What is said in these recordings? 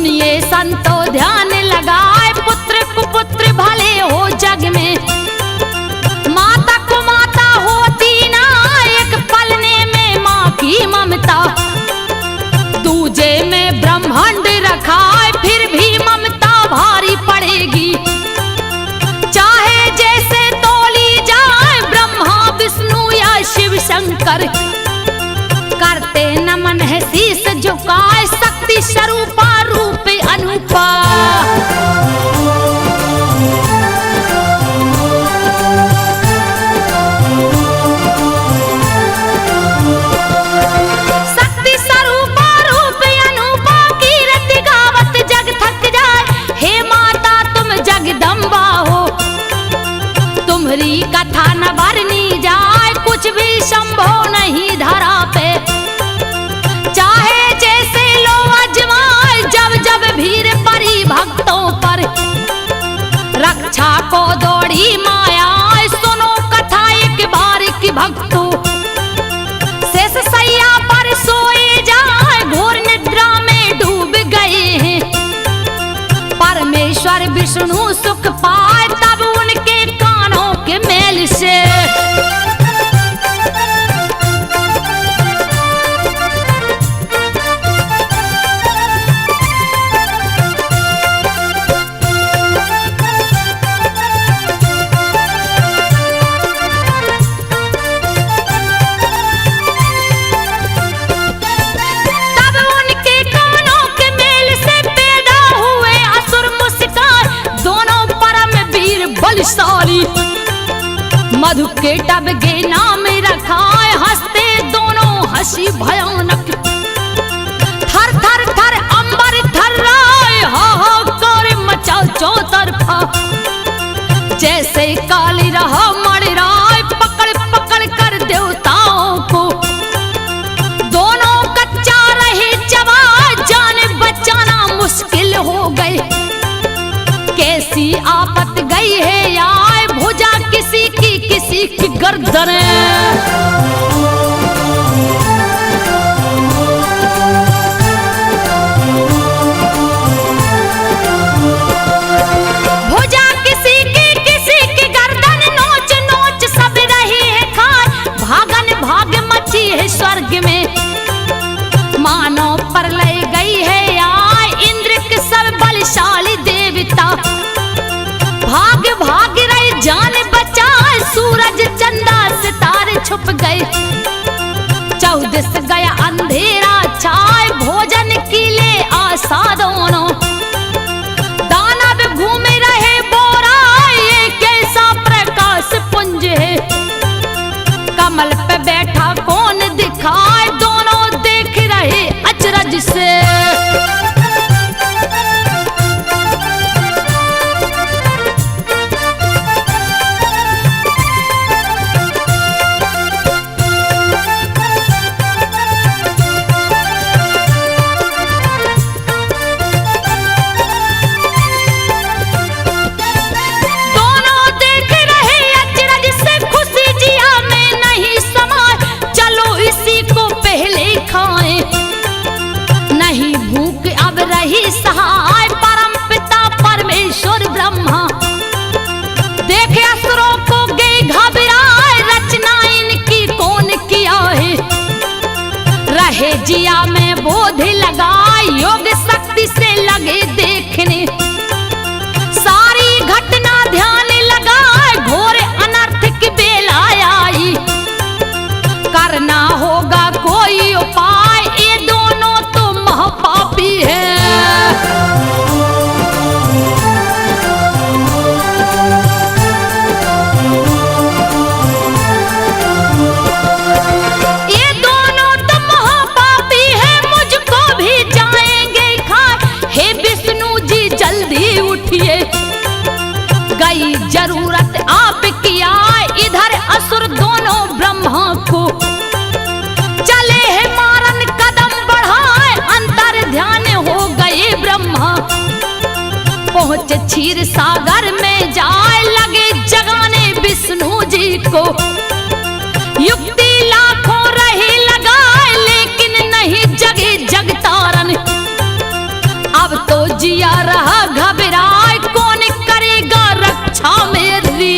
सुनिए संतो ध्यान लगाए, पुत्र कुपुत्र भले हो जग में, माता को माता होती ना, एक पलने में माँ की ममता। दूजे में ब्रह्मांड रखा है, फिर भी ममता भारी पड़ेगी। चाहे जैसे तोली जाए ब्रह्मा विष्णु या शिव शंकर, करते नमन है शीस झुकाए, शक्ति स्वरूपा रूप अनुपा। शक्ति स्वरूपा रूप अनुपा, कीर्ति गावत जग थक जाए। हे माता तुम जगदम्बा हो, तुम्हारी कथा न बरनी जाए, कुछ भी संभव नहीं धरा पे। चाहे जैसे लो अजमाए, जब जब भीड़ पड़ी भक्तों पर, रक्षा को दौड़ी माया। सुनो कथा एक बार की भक्तों, शेष सैया पर सोए जाए, घोर निद्रा में डूब गए हैं। परमेश्वर विष्णु सुख पाए, तब उनके कानों के मेल से बलशाली। मधु के टब के नाम रखा है, हंसते दोनों हंसी भयानक। थर थर थर अंबर थर्राए, हाहाकार मचा चौतरफा। जैसे काली रहा मर राय, पकड़ पकड़ कर देवताओं को। दोनों कच्चा रहे जवा, जान बचाना मुश्किल हो गए। कैसी आफत गई है यार, भुजा किसी की गर्दन। भुजा किसी की गर्दन, नोच नोच सब रही है खार। भागन भाग मची है स्वर्ग में, मानो प्रलय गई है यार। इंद्र के सब बलशाली देवता, भाग भाग रही जान बचाए। सूरज चंदा सितारे छुप गए, चौदस गया अंधेरा छाए। भोजन के लिए आशा दोनों, दानव घूम रहे बोरा। ये कैसा प्रकाश पुंज है, कमल पे बैठा कौन दिखाए। दोनों देख रहे अचरज से, नहीं भूख अब रही सहाय। परम पिता परमेश्वर ब्रह्मा, देखे असुरों को गए घबराए। रचना इनकी कौन किया है, रहे जिया में बोध लगाए। योग शक्ति से लगे देखने, सारी घटना ध्यान लगाए। घोर अनर्थ की बेला आई, करना होगा कोई उपाय। ये दोनों तो महापापी है। ये दोनों तो महापापी है, मुझको भी जाएंगे खाए। हे विष्णु जी जल्दी उठिए, गई जरूरत आपकी आए। इधर असुर दोनों ब्रह्मा को चले हैं मारन कदम बढ़ाए। अंतर ध्यान हो गए ब्रह्मा, पहुंचे क्षीर सागर में जाए। लगे जगाने विष्णु जी को, युक्ति लाखों रही लगाए। लेकिन नहीं जगे जगतारन, अब तो तो जिया रहा घबराए, कौन करेगा रक्षा मेरी।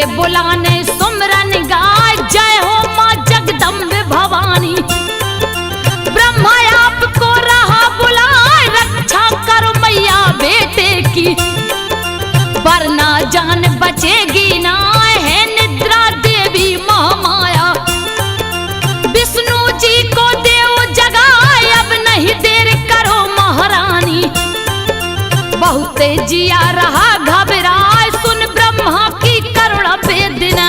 बुलाने सुमरन गाय, जय हो माँ जगदम्बे भवानी। ब्रह्मा आपको रहा बुलाए, रक्षा करो मैया बेटे की, वरना जान बचेगी ना, है निद्रा देवी महामाया। विष्णु जी को देव जगाए, अब नहीं देर करो महारानी। बहुते जिया रहा घबराए, सुन ब्रह्मा की करुणा वेदना।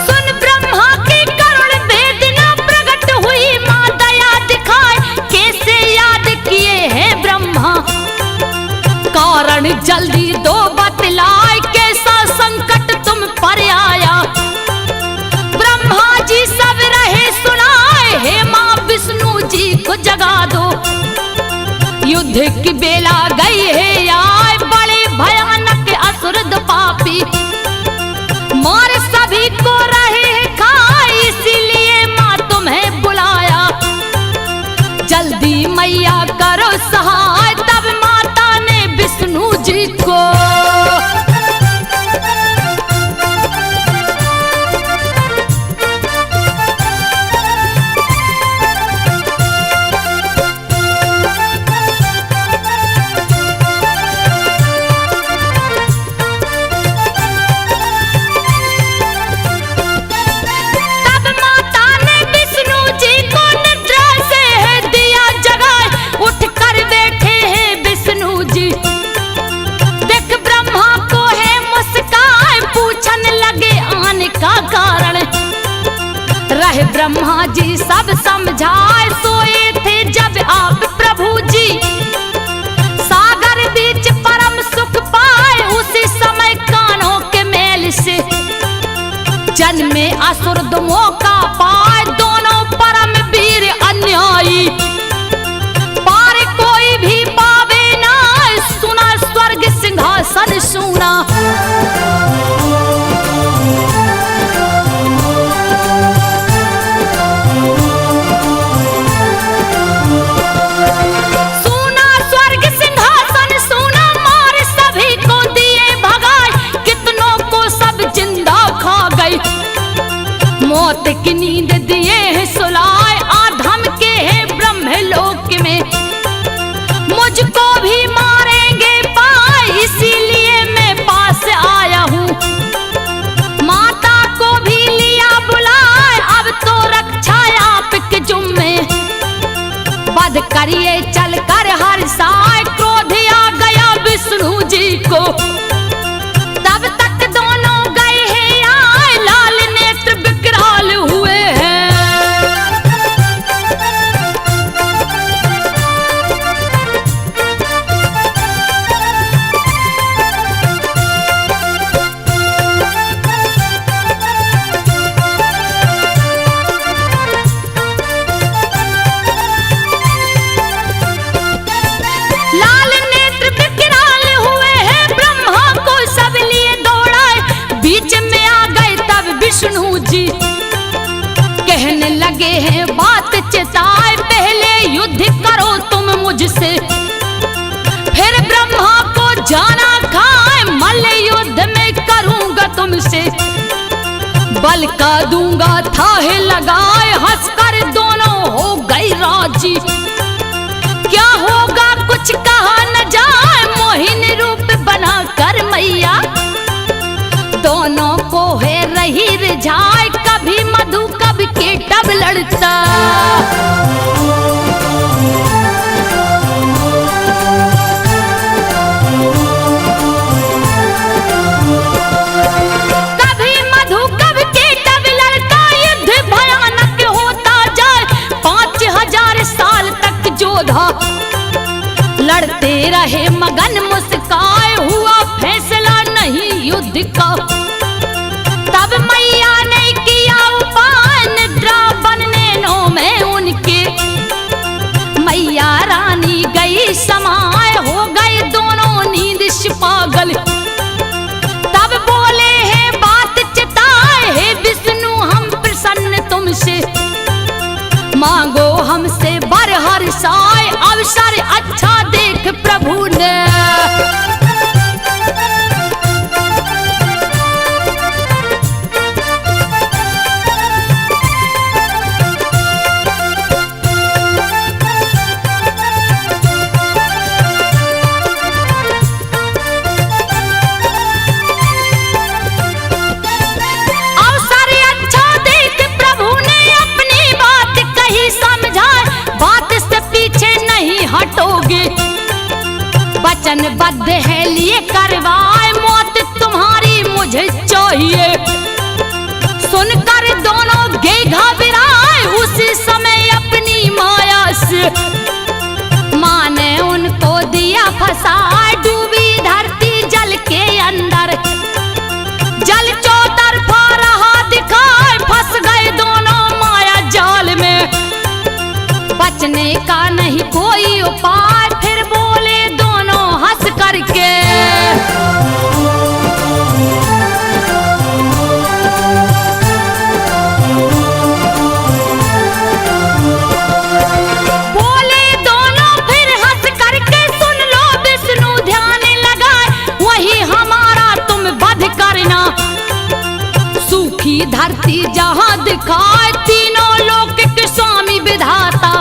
सुन ब्रह्मा की करुण वेदना, प्रकट हुई मां दया दिखाए, कैसे याद किए हैं ब्रह्मा, कारण जल्दी दो बतलाए, कैसा संकट तुम पर आया। ब्रह्मा जी सब रहे सुनाए, हे मां विष्णु जी को जगा दो, युद्ध की बेला गई है आए, बड़े भयानक असुर पापी, मार सभी को रहे खाए, इसीलिए मां तुम्हें बुलाया। जल्दी मैया करो सहाय, तब माता ने विष्णु जी को ब्रह्मा जी सब समझाए, सोए थे जब आप प्रभु जी, सागर बीच परम सुख पाए, उसी समय कानों के मेल से जन्मे असुर दो मौका पाए, दोनों परम वीर अन्यायी, पार कोई भी पावे ना, सुना स्वर्ग सिंहासन सुना। मौत की नींद दिए हैं सुलाए, आधम के हैं ब्रह्मलोक में, मुझको भी मारेंगे पाए, इसीलिए मैं पास आया हूँ। माता को भी लिया बुलाए, अब तो रक्षा आपके जुम्मे, वध करिए चल कर हर साय, क्रोध आ गया विष्णु जी को, तब तक दोनों गए हैं आए, लाल नेत्र विकराल हुए हैं। लाल नेत्र विकराल हुए हैं, ब्रह्मा को सब लिए दौड़ाए, बीच में आ गए तब विष्णु जी, कहने लगे हैं बात चिताए, पहले युद्ध करो तुम मुझसे, फिर ब्रह्मा को जाना खाए, मल्ल युद्ध में करूंगा तुमसे, बल का दूंगा थाहे लगाए, हंसकर दोनों हो गई राजी, क्या होगा कुछ कहा न जाए, मोहिनी रूप बना कर मैया, दोनों को है रही रिझाए, कभी मधु कभी केटब लड़ता। कभी मधु वचनबद्ध है लिए करवाए, मौत तुम्हारी मुझे चाहिए। सुनकर दोनों गे घबराए, उसी समय अपनी माया से माँ ने उनको दिया फंसाए। डूबी धरती जल के अंदर, जल चौतरफा रहा दिखाए, फंस गए दोनों माया जाल में। बचने का नहीं कोई उपाय, फिर बोले दोनों हंस करके, बोले दोनों फिर हंस करके, सुन लो विष्णु ध्यान लगाए, वही हमारा तुम वध करना। सूखी धरती जहां दिखाए, तीनों लोक के स्वामी विधाता,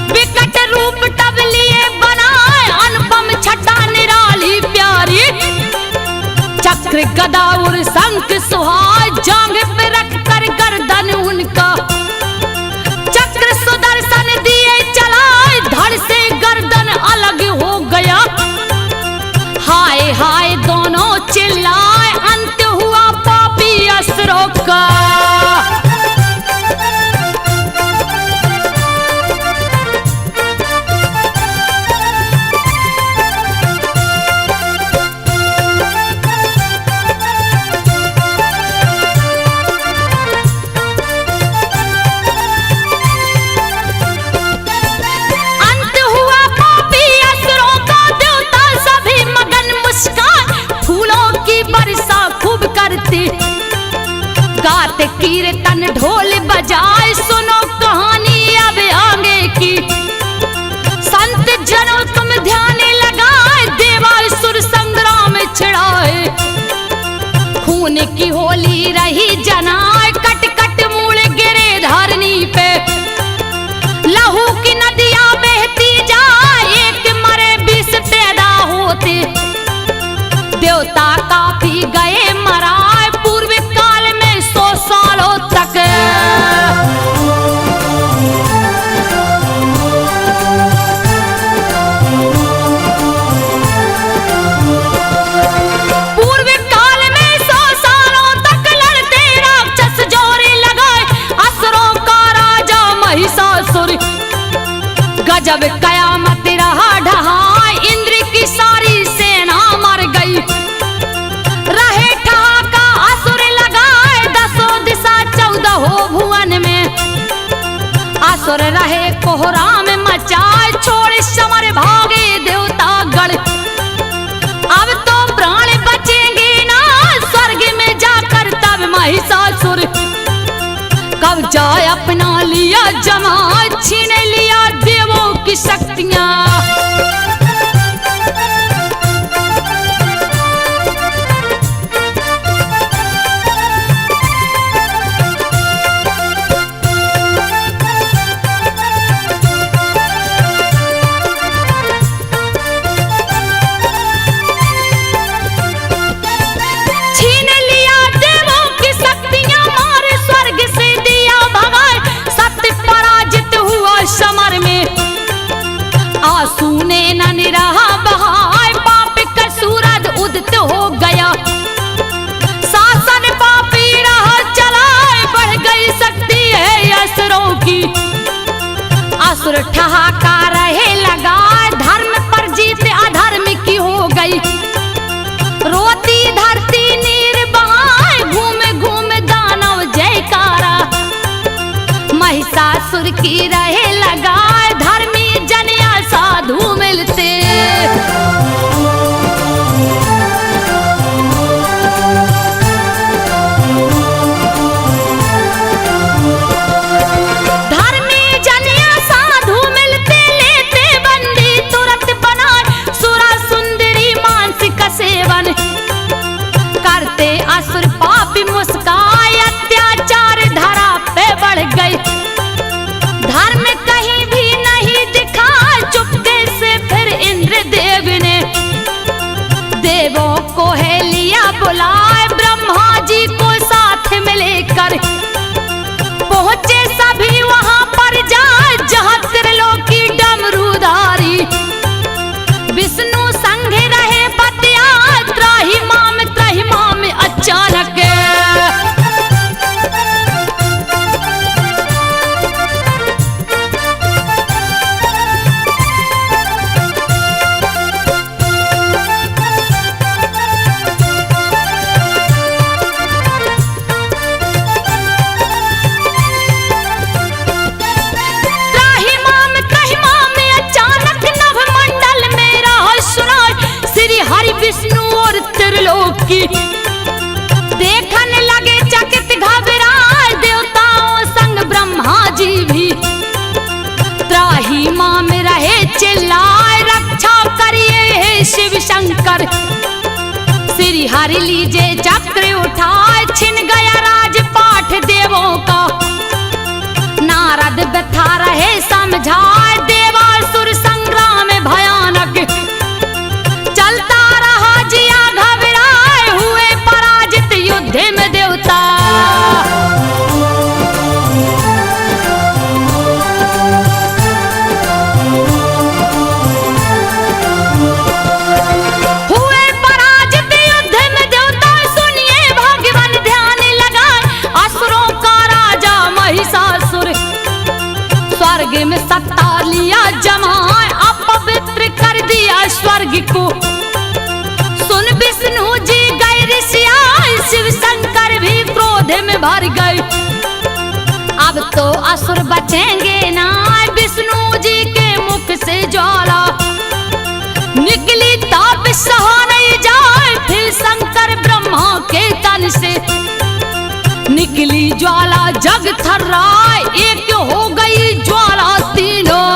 विकट रूप तब लिए बनाए, अनुपम छटा निराली प्यारी। चक्र गदा और शंख सुहाए, जांघ पे रख कर गर्दन उनका, चक्र सुदर्शन दिए चलाए, धड़ से गर्दन अलग हो गया। हाय हाय दोनों चिल्लाए, अंत हुआ पापी असुरों का। गाते कीर्तन ढोल बजाए, सुनो कहानी अब आगे की। संत जनों तुम ध्यान लगाए, देवासुर संग्राम छिड़ाए। खून की होली रही जनाए, कट कट मूल गिरे धरनी पे। लहू की नदियां बहती जाए, एक मरे 20 पैदा होते। देवता काफी गए मराए, पूर्व काल में 100 सालों तक। पूर्व काल में 100 सालों तक लड़ते राक्षस जोरे लगाए, असुरों का राजा महिषासुर। गजब कयामत रहा ढहाए, इंद्र की सारी सेना मर गई। रहे ठहाका असुर लगाए, 10 दिशा 14 भुवन में। असुर रहे कोहराम मचाए, छोड़ समर भागे देवता गण। अब तो प्राण बचेंगे ना, स्वर्ग में जाकर तब महिषासुर। कब्जा अपना लिया जमा, छीन लिया देवों की शक्तियां। समर में आंसू ने न निराहा बहाए, पाप का सूरज उदित हो गया। शासन पापी रहा चलाए, बढ़ गई शक्ति है असुरों की। असुर ठहाका रहे लगाए, धर्म पर जीत अधर्म की हो गई। रोती धरती नीर बहाए, घूम घूम दानव जयकारा। महिषासुर की रहे लगाए, धर्मी जन या साधु मिलते। धर्मी जन या साधु मिलते, लेते बंदी तुरंत बनाए। सुरा सुंदरी मांस का सेवन करते, असुर पापी मुस्काए। अत्याचार धरा पे बढ़ गए, धर्म की। देखने लगे चकित घबराए देवताओं संग ब्रह्मा जी भी। त्राही मां में रहे चिल्लाए रक्षा करिए हे शिव शंकर। श्री हरि लीजे चक्र उठाए छिन गया राजपाठ देवों का। नारद व्यथा रहे समझाए देवासुर संग्राम भयानक। चलता रहा जिया घबराए हुए पराजित युद्ध में देवता। हुए पराजित युद्ध में देवता सुनिए भगवान ध्यान लगाए। असुरों का राजा महिषासुर स्वर्ग में सत्ता लिया जमाए। अपवित्र कर दिया स्वर्ग को। सुन विष्णु जी गए ऋषियाए शिव शंकर भी क्रोध में भर गए। अब तो असुर बचेंगे ना विष्णु जी के मुख से ज्वाला निकली। ताप सहा नहीं जाए फिर शंकर ब्रह्मा के तन से। निकली ज्वाला जग थर्राए एक हो गई ज्वाला तीनों।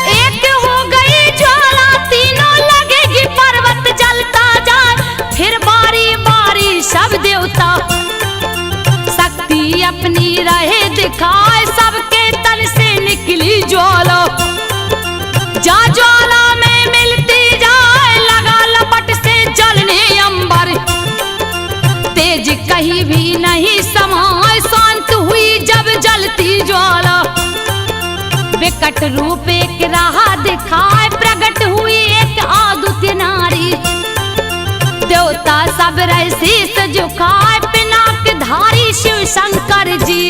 एक हो गई ज्वाला तीनों लगेगी पर्वत जलता जाए। फिर बारी बारी सब देवता शक्ति अपनी रहे दिखाए। सबके तन से निकली ज्वाला जा ज्वाला में मिलती जाए। लगा लपट से जलने अंबर तेज कहीं भी नहीं समाए। शांत हुई जब जलती ज्वाला विकट रूप एक रहा दिखाए। प्रकट हुई एक आदित्य नारी देवता सब रहे शीस झुकाए। पिनाक धारी शिव शंकर जी।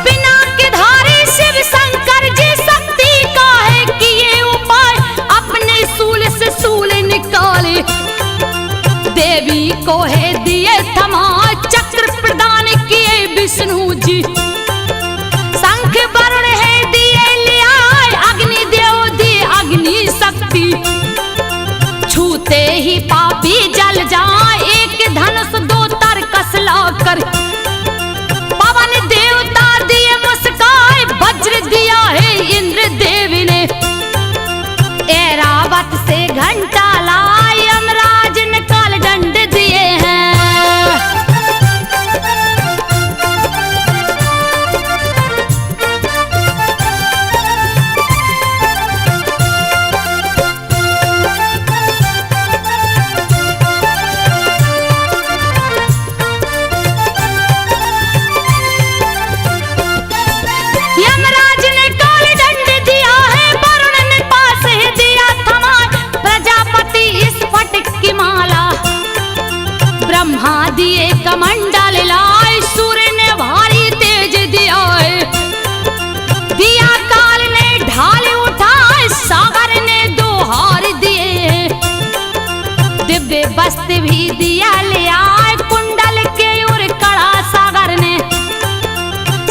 पिनाक धारी शिव शंकर जी शक्ति का है किए उपाय। अपने सूल से सूल निकाले देवी को है दिए थमा। चक्र प्रदान किए विष्णु जी। शंख वरुण है दिए लिया। अग्नि देव दिए अग्नि शक्ति। छूते ही पापी जल जाए। एक धनुष दो तरकस लाकर पवन देवता दिए मुस्काए। वज्र दिया है इंद्र देव ने। ऐरावत से घंटा लाए। यमराज ने काल दंड दिए हैं। यमराज ने काल दंड दिया है। वरुण ने पास ही दिया थमा। प्रजापति स्फटिक की माला ब्रह्मा दिए कमंडल लाए। सूर्य ने भारी तेज दिया है। दिया काल ने ढाल उठाए। सागर ने दो हार दिए। दिव्य वस्त्र भी दिया ले आए। कुंडल के उर कड़ा सागर ने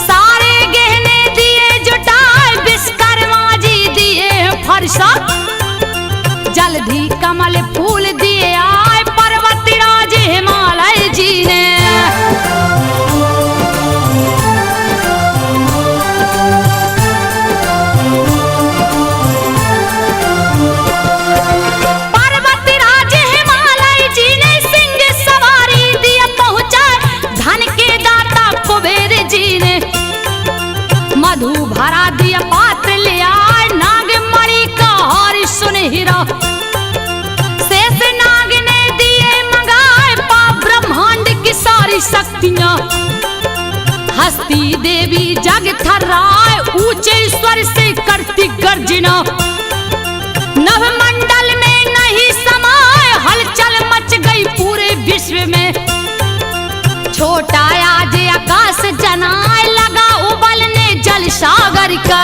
सारे गहने दिए जुटाए। विश्वकर्मा जी दिए फरसा। जल्दी कमल फूल दिए आए। पर्वतराज हिमालय जी ने। पर्वतराज हिमालय जी ने सिंह सवारी दिए पहुंचा। धन के दाता कुबेर जी ने मधु भरा दिया पात्र ले आए। नागमणि का हार सुनहरा शेष नाग ने दिए मंगाए। पाप ब्रह्मांड की सारी शक्तियां हस्ती देवी जग थर्राए। ऊंचे स्वर से करती गर्जना। नवमंडल में नहीं समाए। हलचल मच गई पूरे विश्व में। छोटा आज आकाश जनाए लगा उबलने जल सागर का।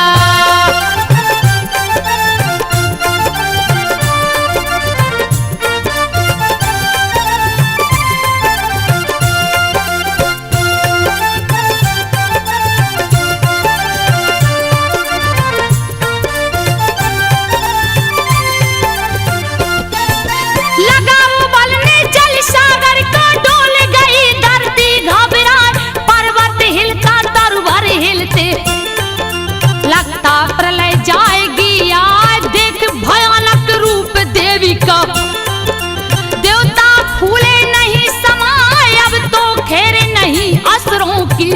देवता फूले नहीं समाए अब तो खेरे नहीं असुरों की।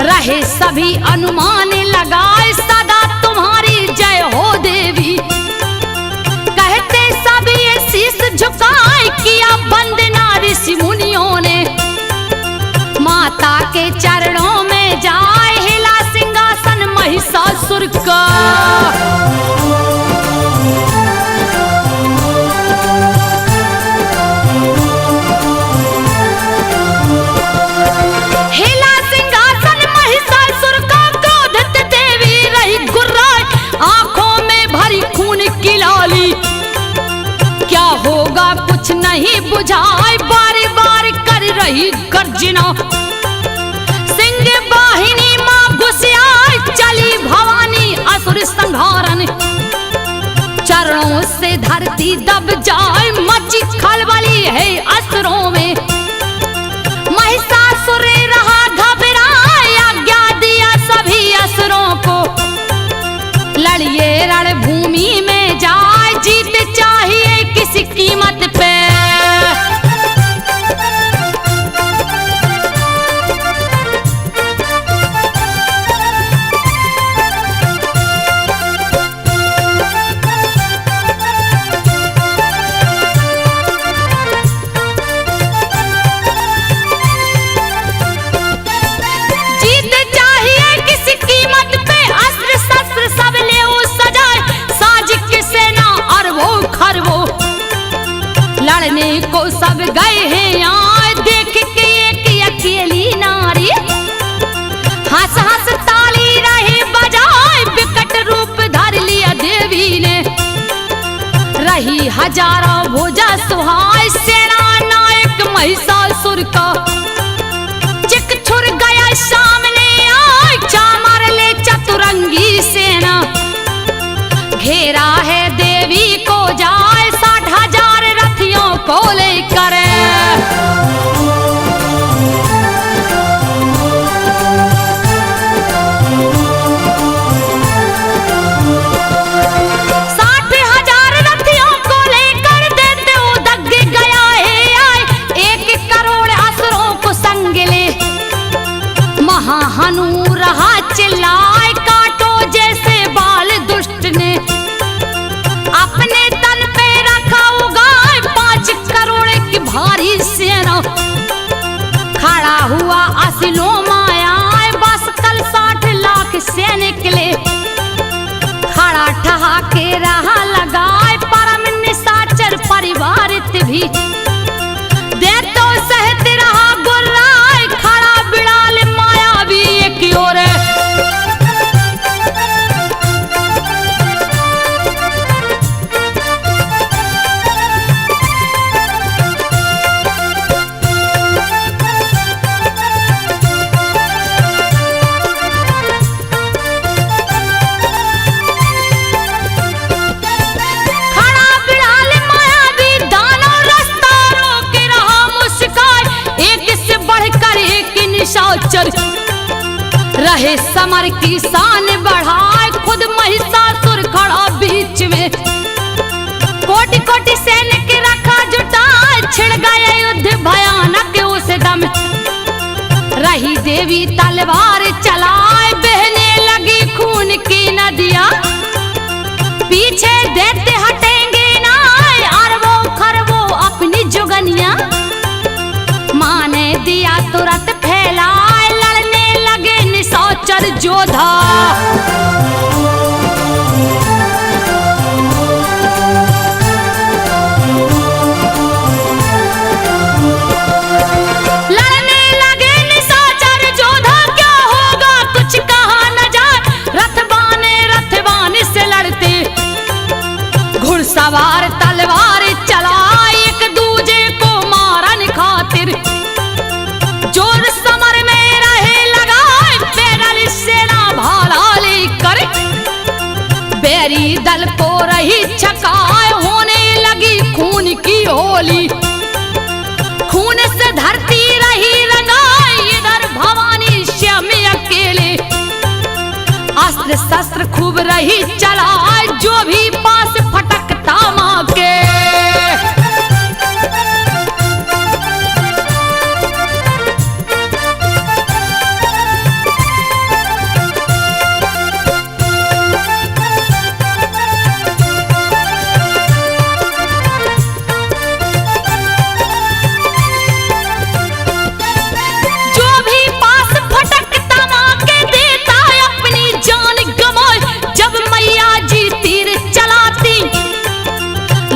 रहे सभी अनुमान लगाए सदा तुम्हारी जय हो देवी। कहते सभी ये शीश झुकाए किया वंदना ऋषि मुनियों ने। माता के चरणों में जाए हिला सिंहासन महिषासुर का। क्या होगा कुछ नहीं बुझाए बारी बारी कर रही गर्जना। सिंह वाहिनी मां घुसियाई चली भवानी असुर संहारन। चरणों से धरती दब जाए मची खलबली है असुरों में। महिषासुर रहा घबराए आज्ञा दिया सभी असुरों को। लड़िए रणभूमि में जाए जीत चाहिए किसी कीमत पे। जीत चाहिए किसी कीमत पे अस्त्र शस्त्र सब ले सजाए। साज की सेना अरबों खरबों लड़ने को सब गए हैं यहाँ। देख के एक अकेली नारी हंस हंस ताली रही बजाए। विकट रूप धर लिया देवी ने रही हजारों भुजा सुहाए। सेना नायक महिषासुर का चिक छुर गया सामने आए। चामर ले चतुरंगी सेना घेरा है देवी को जाए। 60,000 रथियों को लेकर हनु रहा चिल्लाए काटो जैसे बाल दुष्ट ने। अपने तन पे रखा उगाए 5 करोड़ की भारी सेना। खड़ा हुआ असलो माया बस कल 60 लाख सैनिक ले। खड़ा ठहाके रहा लगाए परम निशाचर परिवारित भी। दे तो सहत रहा गुर्राए खड़ा बिड़ाल माया भी एक और। रहे समर की शान बढ़ाए खुद महिषासुर खड़ा बीच में। कोटि कोटि सैनिक रखा जुटाए छिड़ गया युद्ध भयानक उस दम। रही देवी तलवार चलाए बहने लगी खून की नदियां। पीछे देते हटेंगे ना अरबों खरबों अपनी जुगनियां। माँ ने दिया तुरंत फैलाए लड़ने लगे निशाचर जोधा। लड़ने रही चलाए, जो भी पास फटकता माँ के।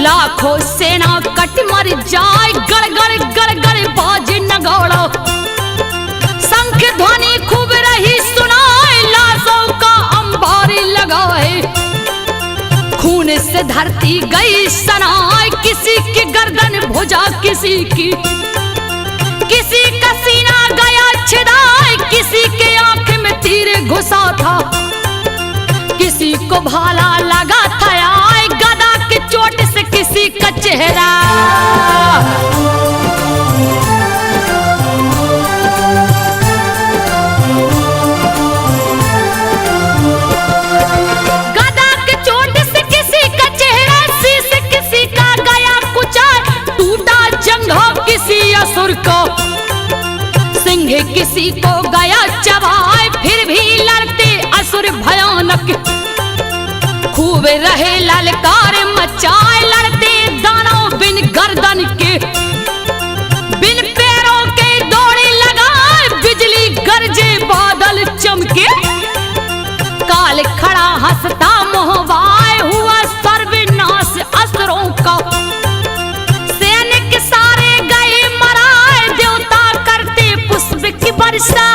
लाखों सेना कट मर जाए, गड़ गड़ गड़ गड़ बाज नगौड़ो, शंख ध्वनि खूब रही सुनाए, लाशों का अंबारी लगाए। खून से धरती गई सनाए, किसी की गर्दन भुजा किसी की, किसी का सीना गया छिदाए, किसी के आंख में तीर घुसा था, किसी को भाला लगा था आए, गदा की चोट से किसी का चेहरा। गदा की चोट से किसी का चेहरा, शीश किसी का गया कुचार, टूटा जंघों किसी असुर को, सिंह किसी को गया चबाए, फिर भी लड़ते असुर भयानक, खूब रहे ललकार मचाए, लड़ते दानव बिन गर्दन के, बिन पैरों के दौड़े लगाए, बिजली गरजे बादल चमके, काल खड़ा हंसता मोहवाए, हुआ सर्वनाश असुरों का, सैनिक सारे गए मराए, देवता करते पुष्प की वर्षा।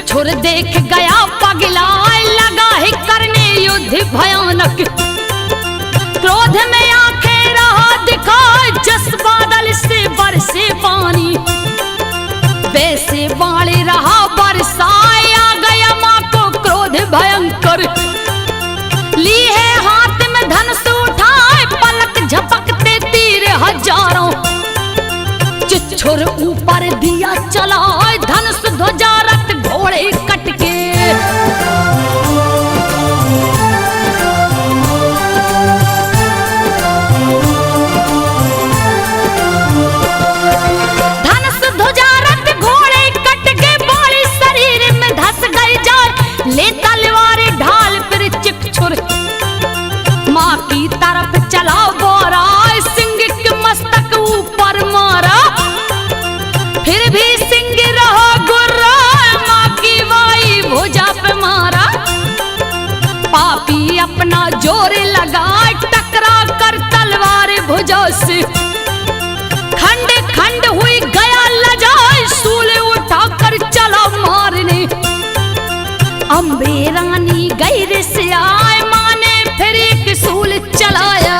छुर देख गया पगलाए, लगा है करने युद्ध भयानक, क्रोध में आंखें रहा दिखाए, जस बादल से बरसे पानी, वैसे बाणे रहा बरसाए, आ गया माँ को क्रोध भयंकर, ली है हाथ में धनुष उठाए, पलक झपकते तीर हजारों, छुर ऊपर दिया चलाए, धनुष ध्वजा रथ घोड़े कटके, धनुष ध्वजा रथ घोड़े कटके, बाली शरीर में धस गई जाए, ले तलवार ढाल फिर चिक छुर, माँ की तरफ चला बोरा, सिंह के मस्तक ऊपर मारा, फिर भी सिंह रहा गुर्रा, माँ की वाई भुजा पे मारा, पापी अपना जोर लगा, टकरा कर तलवार भुजा से, खंड खंड हुई गया लजाए, सूल उठाकर चला मारने, अम्बे रानी गैर से आए, माँ ने फिर एक सूल चलाया।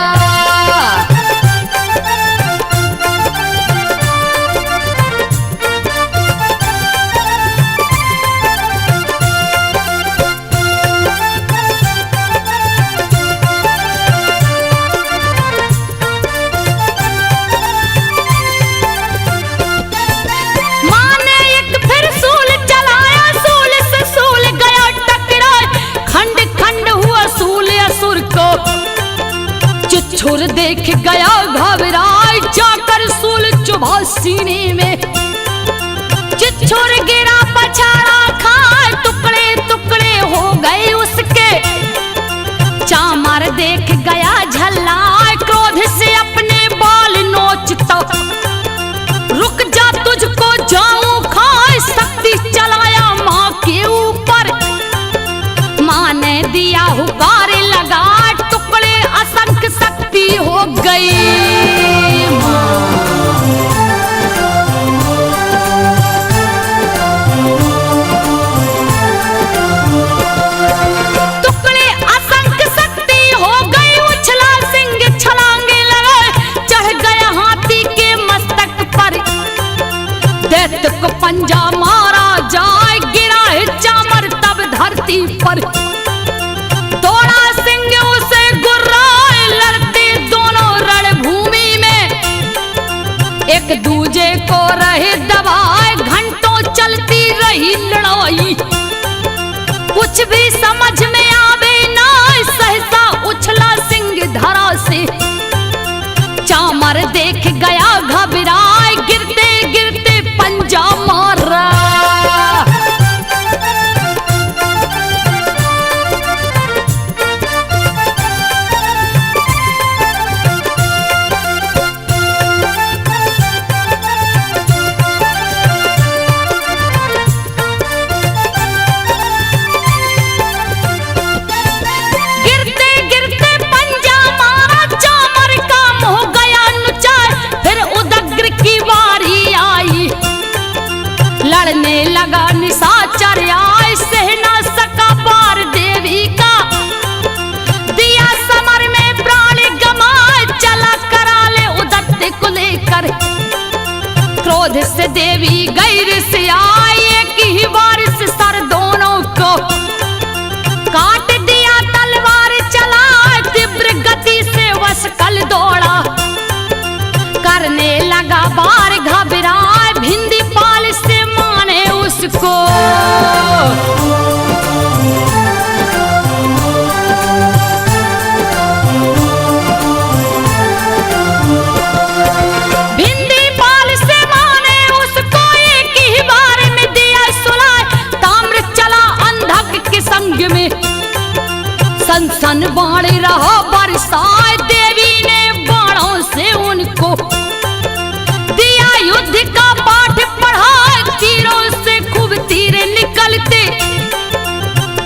छुर देख गया घबराए, जाकर सूल चुभा सीने में, चिच्छुर गिरा पछाड़ा खाए, टुकड़े टुकड़े हो गए उसके, चामर देख गया झल्लाए, क्रोध से अपने बाल नोचता, रुक जा तुझको जाऊं खाए, शक्ति चलाया माँ के ऊपर, माँ ने दिया हुकार लगा, टुकड़े असंख्य शक्ति हो गई टुकड़े असंख्य शक्ति लड़ी लड़ाई। कुछ भी समझ में आवे ना, सहसा उछला सिंह धरा से। चामर देख गया घबराए, गिरते गिरते पंजा मारा। लड़ने लगा निशाचर आए, सह ना सका पार देवी का। दिया समर में प्राण गमाए, चला कराले उदत्त को लेकर। क्रोध से देवी गैर से आई, एक ही बार से सर दोनों को काट दिया। तलवार चला तीव्र गति से वशकल दौड़ा, करने लगा बार घबराए। भिंदी पाल से माने उसको, भिंदी पाल से माने उसको। एक ही बार में दिया सुलाए, ताम्र चला अंधक के संग में। सन बाण रहा बरसाए, देवी ने बाणों से उनको दिया युद्ध का पाठ पढ़ा। तीरों से खूब तीर निकलते,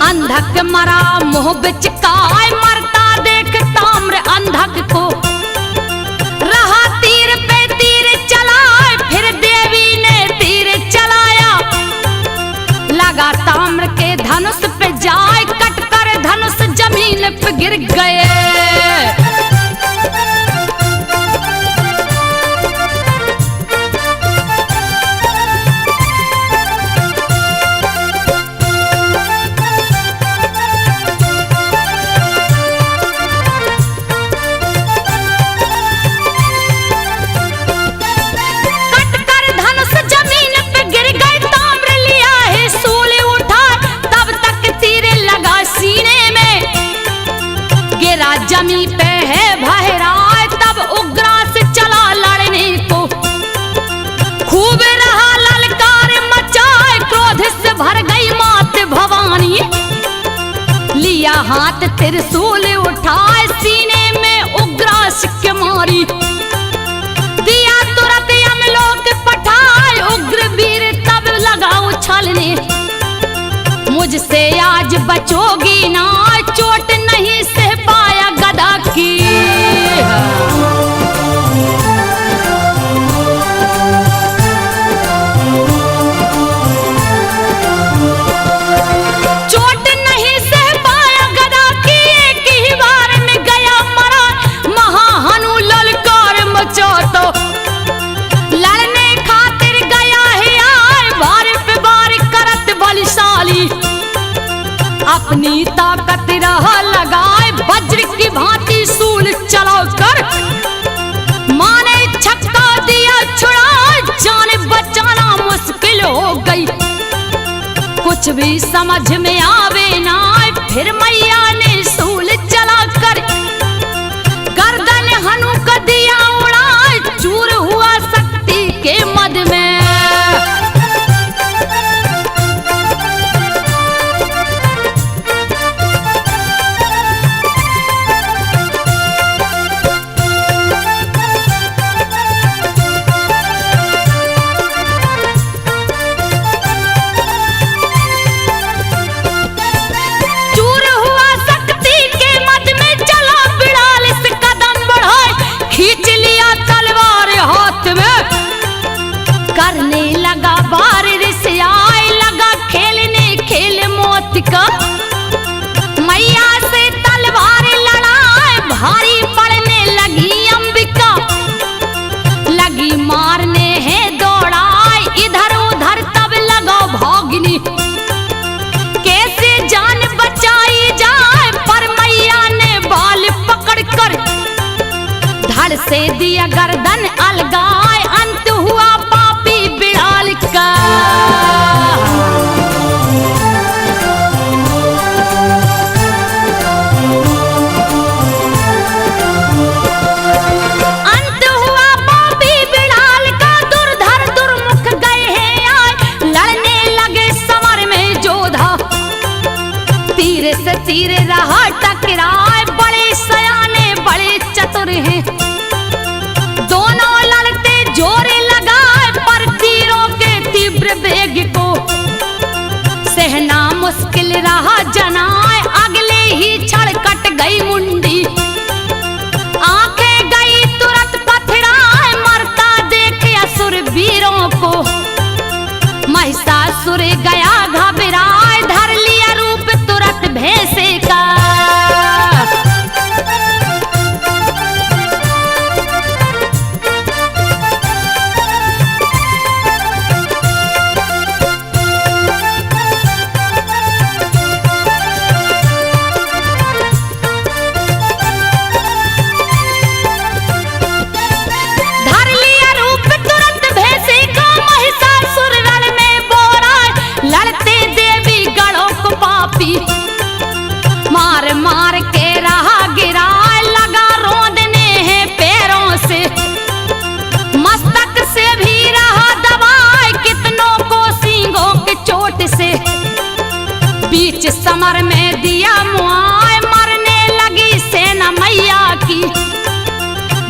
अंधक मरा मुंह बिचकाए। मरता देख ताम्र अंधक को, रहा तीर पे तीर चलाए। फिर देवी ने तीर चलाया, लगा ताम्र के धनुष पे जाए। कटकर धनुष जमीन पे गिर गए। जमी पे है भहराए, तब उग्रास चला लड़ने को। खूब रहा ललकार मचाए, क्रोध से भर गई मात भवानी। लिया हाथ त्रिशूल उठाए, सीने में उग्रास के मारी। दिया तुरंत यमलोक पठाए, उग्र वीर तब लगा उछलने। मुझसे आज बचोगी ना, चोट नहीं सह पाया गदा की। चोट नहीं सह पाया गदा की, एक ही बार में गया मरा। महाहनु ललकार मचा तो, लड़ने खातिर गया है आए। बार पे बार करत बलशाली, अपनी ताकत रहा लगाए। वज्र की भांति सूल चलाकर, माने छक्का दिया छुड़ा। जान बचाना मुश्किल हो गई, कुछ भी समझ में आवे ना। फिर मैया ने सूल चलाकर, गर्दन हनु का दिया उड़ा। चूर हुआ शक्ति के मद में। करने लगा बार से आए, लगा खेलने खेल मौत का। मैया से तलवार लड़ाए, भारी पड़ने लगी अंबिका। लगी मारने है दौड़ाए, इधर उधर तब लगा भागनी। कैसे जान बचाई जाए, पर मैया ने बाल पकड़ कर धड़ से दिया गर्दन अलगाए। अंत हुआ पापी बिड़ाल का। भइल रहा जनाए, अगले ही क्षण कट गई मुंडी। आंखें गई तुरंत पथराए, मरता देखे असुर वीरों को। महिषासुर गया घबराए, धर लिया रूप तुरंत भैंसे का। मार मार के रहा गिराए, लगा रोंदने हैं पैरों से। मस्तक से भी रहा दबाए, कितनों को सींगों के चोट से। बीच समर में दिया मुआए, मरने लगी सेना मैया की।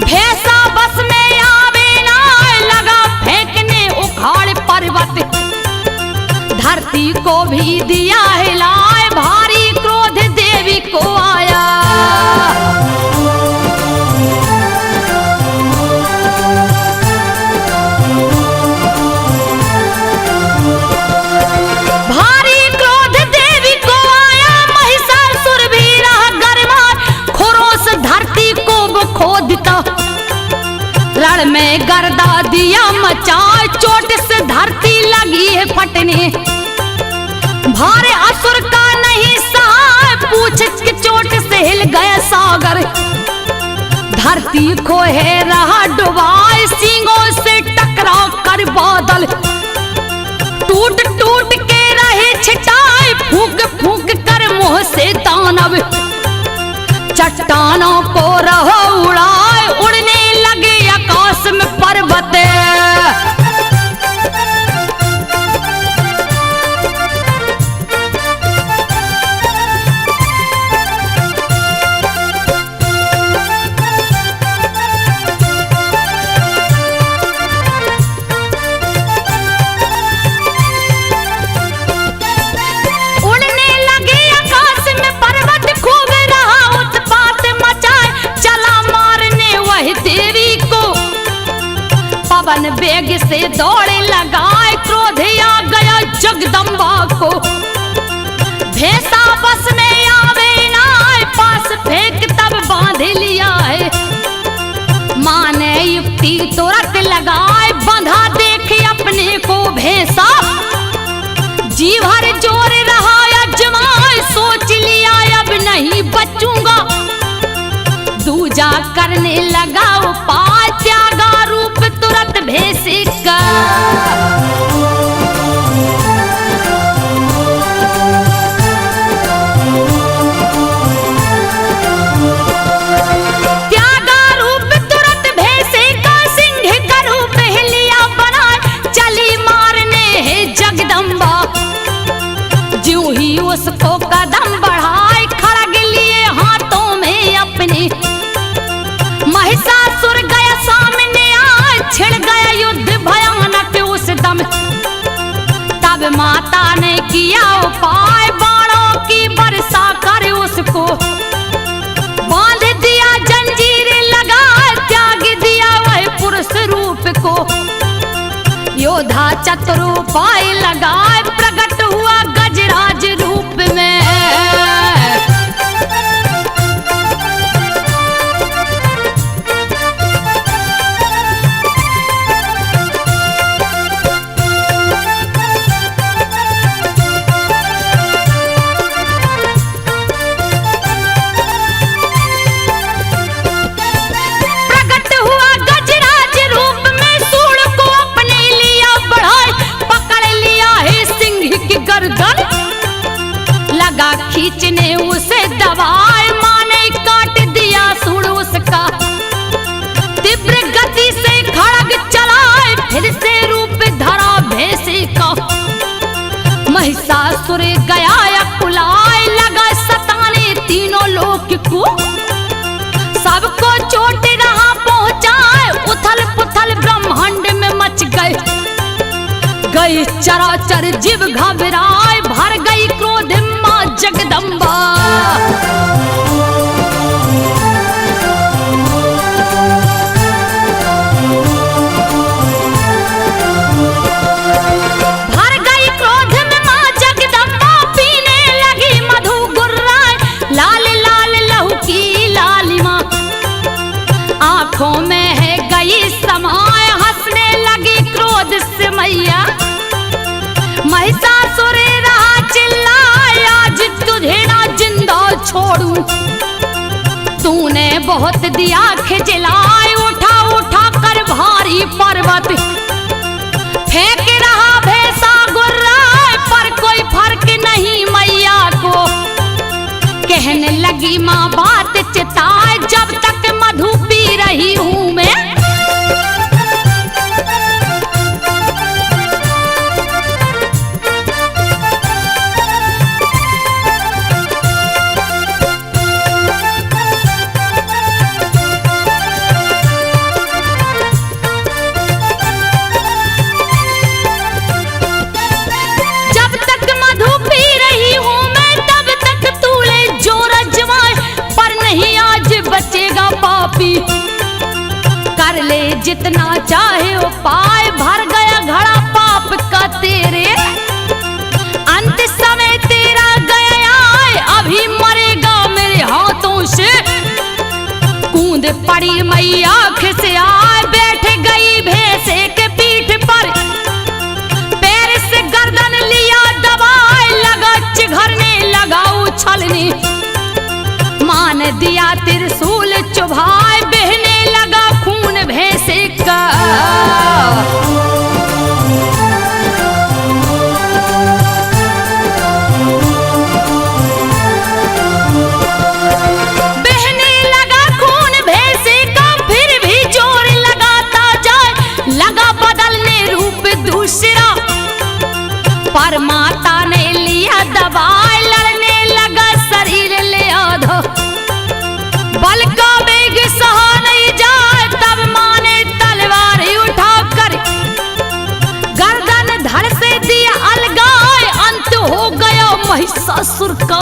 भैंसा बस में आवे ना, लगा फेंकने उखाड़ पर्वत। धरती को भी दिया हिलाए, भारी क्रोध देवी को आया। भारी क्रोध देवी को आया, महिषासुर भी रहा गरमार। खुरों से धरती को वो खोदता, रण में गर्दा दिया मचाए। चोट से धरती लगी है फटने, भारे असुर का नहीं सहा। पूछ की चोट से हिल गया सागर, धरती को है रहा डुबाए। सींगों से टकराव कर बादल, टूट टूट के रहे छिटाए। फूंक फूंक कर मुंह से दानव, चट्टानों को रहो उड़ाए। उड़ने लगे आकाश में पर्वत। पवन वेग से दौड़े लगाए, क्रोध आ गया जगदम्बा को। भैंसा बस में आवे ना, पास फेंक तब बांध लिया है। माँ ने युक्ति तुरंत लगाए, बंधा देखे अपने को भैंसा। जी भर जोर रहा अजमाए, सोच लिया अब नहीं बचूंगा। दूजा करने लगा उपाय, त्यागा रूप तुरंत भैंसे का। त्यागा रूप तुरंत भैंसे का, सिंह का रूप लिया बनाए। चली मारने है जगदम्बा, ज्यों ही उसको कदम बढ़ाए। खड़ग लिए हाथों में अपने, महिषासुर गया सामने आए। छिड़ गया युद्ध भयानक उस दम, तब माता ने किया उपाय। बाणों की वर्षा कर उसको बांध दिया, जंजीर लगा त्याग दिया वह पुरुष रूप को। योद्धा चतुर उपाय लगाए, प्रकट हुआ गजराज रूप में। खींचने उसे दबाए, माने काट दिया सूड़ उसका। तीव्र गति से खड़ग चलाए, फिर से रूप धरा भैंसे का। महिषासुर गया अकुलाए, लगा सताने तीनों लोक को। सबको चोट रहा पहुंचाए, उथल पुथल ब्रह्मांड में मच गए। चराचर जीव घबराए, भर गई क्रोध मां बहुत दिया खिजलाए, उठा उठा कर भारी पर्वत फेंक रहा भैंसा गुर्राए, पर कोई फर्क नहीं मैया को। कहने लगी माँ बात चिताए, जब तक मधु पी रही हूँ मैं। कर ले जितना चाहे वो पाए, भर गया घड़ा पाप का तेरे। अंत समय तेरा गया आए, अभी मरेगा मेरे हाथों से। कूद पड़ी मैया खिसे आए, बैठ गई भैंसे के पीठ पर, पैर से गर्दन लिया दबाए, लगा चिघरने लगा उछलने। मान दिया त्रिशूल चुभाए, बहने लगा खून भैंसे का। बहने लगा खून भैंसे का, फिर भी जोर लगाता जाए, लगा बदलने रूप दूसरा। पर माता ने लिया दबाए, लड़ने लगा शरीर ले आधा। बल का वेग सहा नहीं जाए, तब माँ ने तलवार उठाकर गर्दन धड़ से दिया अलगाए। अंत हो गया महिषासुर का।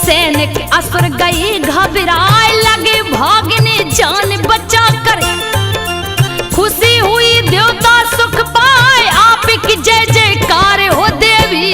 सैनिक असुर गए घबराए, लगे भागने जान बचा कर। खुशी हुई देवता सुख पाए, आपकी जय जयकार हो देवी।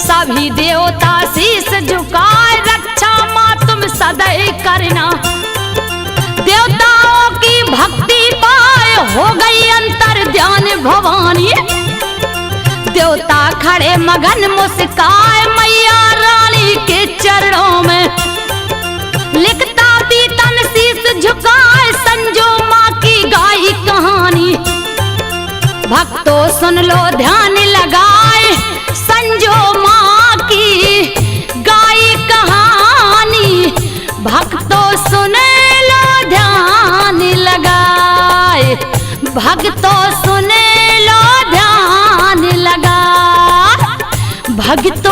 सभी देवता शीश झुकाए, रक्षा माँ तुम सदैव करना। देवताओं की भक्ति पाए, हो गई अंतर ध्यान भवानी। देवता खड़े मगन मुस्काए, मैया रानी के चरणों में। लिखता पीतन शीश झुकाए, संजो माँ की गाई कहानी। भक्तों सुन लो ध्यान लगाए, संजो माँ की गाई कहानी। भक्तों सुन लो ध्यान लगाए, भक्तों सुन लो ध्यान लगा। भक्तों